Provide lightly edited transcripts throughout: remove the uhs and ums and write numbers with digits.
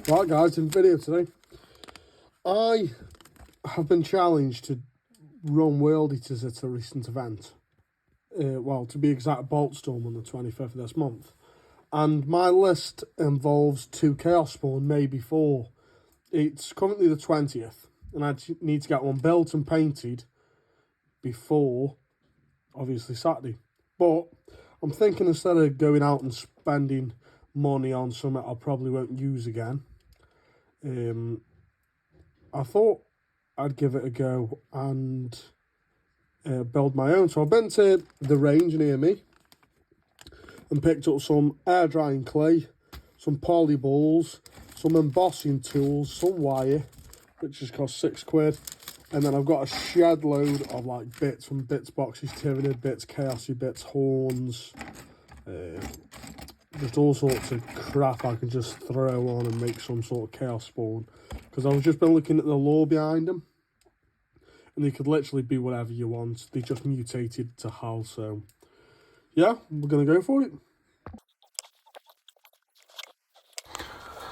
Right guys, in the video today, I have been challenged to run World Eaters at a recent event. Well, to be exact, Boltstorm on the 25th of this month. And my list involves 2 Chaos Spawn, maybe 4. It's currently the 20th, and I need to get one built and painted before, obviously, Saturday. But I'm thinking instead of going out and spending money on something I probably won't use again, I thought I'd give it a go and build my own. So I've been to the range near me and picked up some air drying clay, some poly balls, some embossing tools, some wire, which has cost £6, and then I've got a shed load of like bits from Bits Boxes, Tyranid bits, Chaosy bits, horns, just all sorts of crap I can just throw on and make some sort of Chaos Spawn. Because I've just been looking at the lore behind them, and they could literally be whatever you want. They just mutated to Hal, so yeah, we're going to go for it.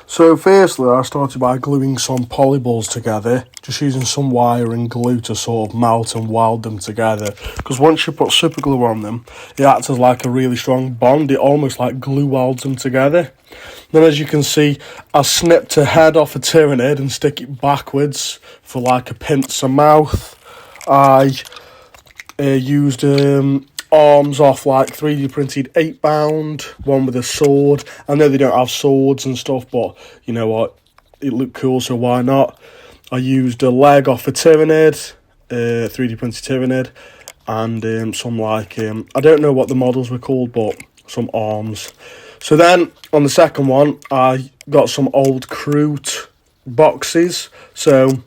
So firstly, I started by gluing some polyballs together, just using some wire and glue to sort of melt and weld them together. Because once you put super glue on them, it acts as like a really strong bond. It almost like glue welds them together. Then as you can see, I snipped a head off a Tyranid and stick it backwards for like a pincer mouth. I used arms off like 3D printed 8-bound, one with a sword. I know they don't have swords and stuff, but you know what, it looked cool, so why not? I used a leg off a Tyranid, 3D printed Tyranid, and some like, I don't know what the models were called, but some arms. So then on the second one, I got some old Kroot boxes, so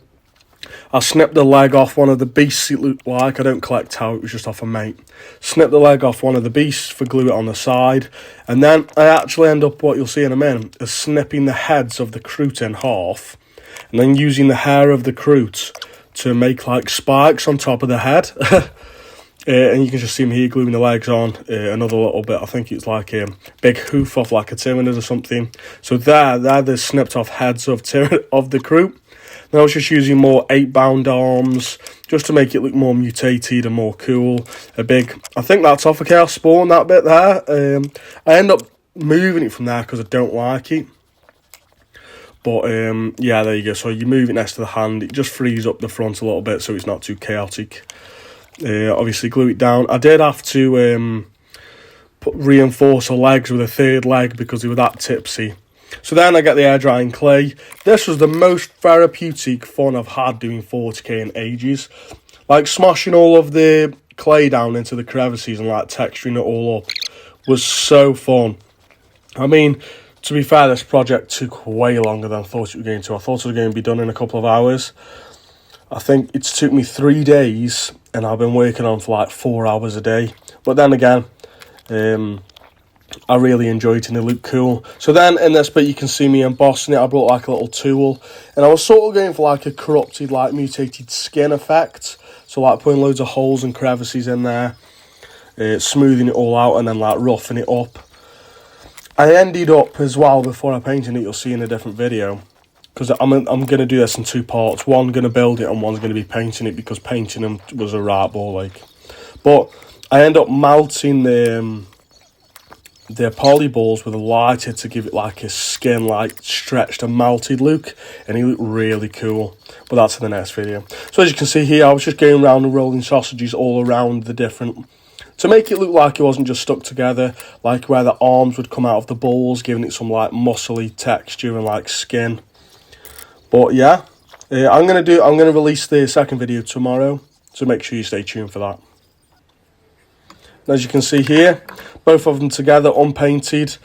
I snipped the leg off one of the beasts it looked like. I don't collect how, it was just off a mate. Snipped the leg off one of the beasts for glue it on the side. And then I actually end up, what you'll see in a minute, is snipping the heads of the Kroot in half. And then using the hair of the Kroot to make like spikes on top of the head. And you can just see me here gluing the legs on. Another little bit, I think it's like a big hoof of like a Tyranid or something. So they're the snipped off heads of the Kroot. Then I was just using more 8-bound arms, just to make it look more mutated and more cool. I think that's off a Chaos Spawn, that bit there. I end up moving it from there because I don't like it. But yeah, there you go. So you move it next to the hand, it just frees up the front a little bit so it's not too chaotic. Obviously glue it down. I did have to reinforce the legs with a 3rd leg because they were that tipsy. So then I get the air drying clay. This was the most therapeutic fun I've had doing 40k in ages. Like smashing all of the clay down into the crevices and like texturing it all up was so fun. I mean, to be fair, this project took way longer than I thought it was going to. I thought it was going to be done in a couple of hours. I think it took me 3 days and I've been working on for like 4 hours a day. But then again, I really enjoyed it and it looked cool. So then in this bit you can see me embossing it. I brought like a little tool and I was sort of going for like a corrupted, like mutated skin effect. So like putting loads of holes and crevices in there, smoothing it all out and then like roughing it up. I ended up as well, before I painted it, you'll see in a different video, because I'm going to do this in 2 parts. One going to build it and one's going to be painting it, because painting them was a right ball ache. But I end up melting the polyballs with a lighter to give it like a skin, like stretched and melted look, and it looked really cool. But that's in the next video. So as you can see here, I was just going around and rolling sausages all around the different, to make it look like it wasn't just stuck together, like where the arms would come out of the balls, giving it some like muscly texture and like skin. But yeah, I'm gonna release the second video tomorrow, so make sure you stay tuned for that. As you can see here, both of them together, unpainted.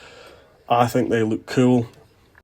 I think they look cool.